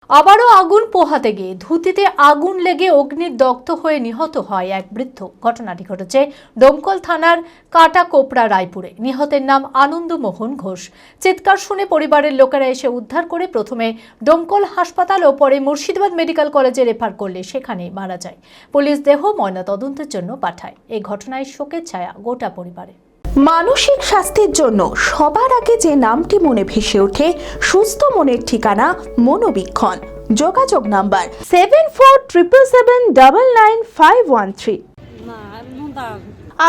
আবারও আগুন পোহাতে গিয়ে ধুতিতে আগুন লেগে অগ্নিদগ্ধ হয়ে নিহত হয় এক বৃদ্ধ। ঘটনাটি ঘটেছে ডোমকল থানার কাটাকোপড়া রায়পুরে। নিহতের নাম আনন্দমোহন ঘোষ। চিৎকার শুনে পরিবারের লোকেরা এসে উদ্ধার করে প্রথমে ডোমকল হাসপাতাল ও পরে মুর্শিদাবাদ মেডিকেল কলেজে রেফার করলে সেখানেই মারা যায়। পুলিশ দেহ ময়নাতদন্তের জন্য পাঠায়। এই ঘটনায় শোকের ছায়া গোটা পরিবারে। মানসিক স্বাস্থ্যের জন্য সবার আগে যে নামটি মনে ভেসে ওঠে, সুস্থ মনের ঠিকানা মনোবীক্ষণ। যোগাযোগ নাম্বার 7477799513।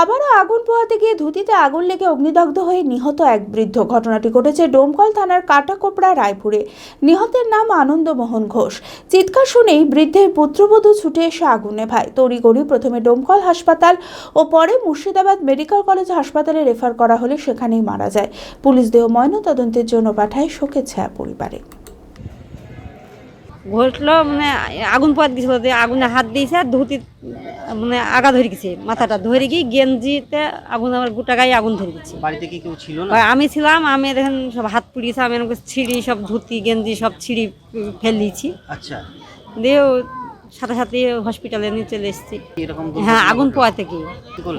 আবারও আগুন পোহাতে গিয়ে ধুতিতে আগুন লেগে অগ্নিদগ্ধ হয়ে নিহত এক বৃদ্ধ। ঘটনাটি ঘটেছে ডোমকল থানার কাটাকোপড়া রায়পুরে। নিহতের নাম আনন্দমোহন ঘোষ। চিৎকার শুনেই বৃদ্ধের পুত্রবধূ ছুটে এসে আগুন নেভায়। তড়িঘড়ি প্রথমে ডোমকল হাসপাতাল ও পরে মুর্শিদাবাদ মেডিকেল কলেজ হাসপাতালে রেফার করা হলে সেখানেই মারা যায়। পুলিশ দেহ ময়নাতদন্তের জন্য পাঠায়। শোকের ছায়া পরিবারে। ঘটলো আগুন পোয়াত গেছিল, আগুনে হাত দিয়েছে, ধুতি আগা ধরে গেছে, মাথাটা ধরে গিয়ে গেঞ্জিতে আগুন, আমার গোটা গায়ে আগুন ধরে গেছে। বাড়িতে কি কেউ ছিল না? আমি ছিলাম, আমি দেখেন সব হাত পুড়িয়েছে, আমি ছিঁড়ি সব ধুতি গেঞ্জি সব ছিঁড়ি ফেল দিয়েছি। আচ্ছা, দিয়ে সাথে সাথে হসপিটালে নিয়ে চলে এসেছি। এরকম হ্যাঁ, আগুন পোয়াতে কি,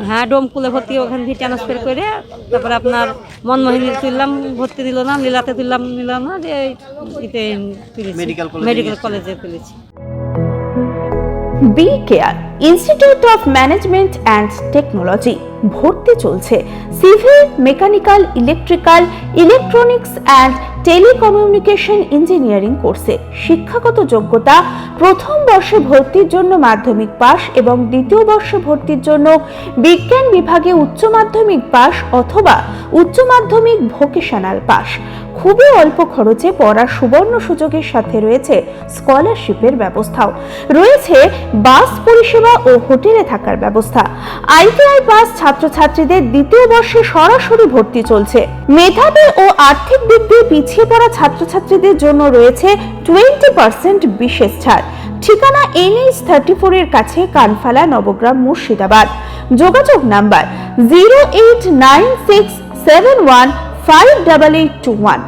হ্যাঁ ডোমকুলে ভর্তি, ওখান থেকে ট্রান্সফার করে তারপরে আপনার মনমোহিনী তুললাম, ভর্তি দিল না, লীলাতে তুললাম, নিলাম না, মেডিকেল কলেজে তুলেছি। B care institute of management and technology ভর্তি চলছে civil, mechanical, electrical, electronics and telecommunication engineering কোর্সে। শিক্ষাগত যোগ্যতা: প্রথম বর্ষে ভর্তির জন্য মাধ্যমিক পাস এবং দ্বিতীয় বর্ষে ভর্তির জন্য বিজ্ঞান বিভাগে উচ্চ মাধ্যমিক পাস অথবা উচ্চ মাধ্যমিক ভোকেশনাল পাস। খুবই অল্প খরচে পড়ার সুবর্ণ সুযোগের সাথে রয়েছে স্কলারশিপের ব্যবস্থাও। রয়েছে বাস পরিষেবা ও হোটেলে থাকার ব্যবস্থা। আইটিআই পাস ছাত্রছাত্রীদের দ্বিতীয় বর্ষে সরাসরি ভর্তি চলছে। মেধাবী ও আর্থিক দিক দিয়ে পিছিয়ে পড়া ছাত্রছাত্রীদের জন্য রয়েছে 20% বিশেষ ছাড়। ঠিকানা NH34 এর কাছে, কানফালা, নবগ্রাম, মুর্শিদাবাদ। যোগাযোগ নাম্বার 08967158821।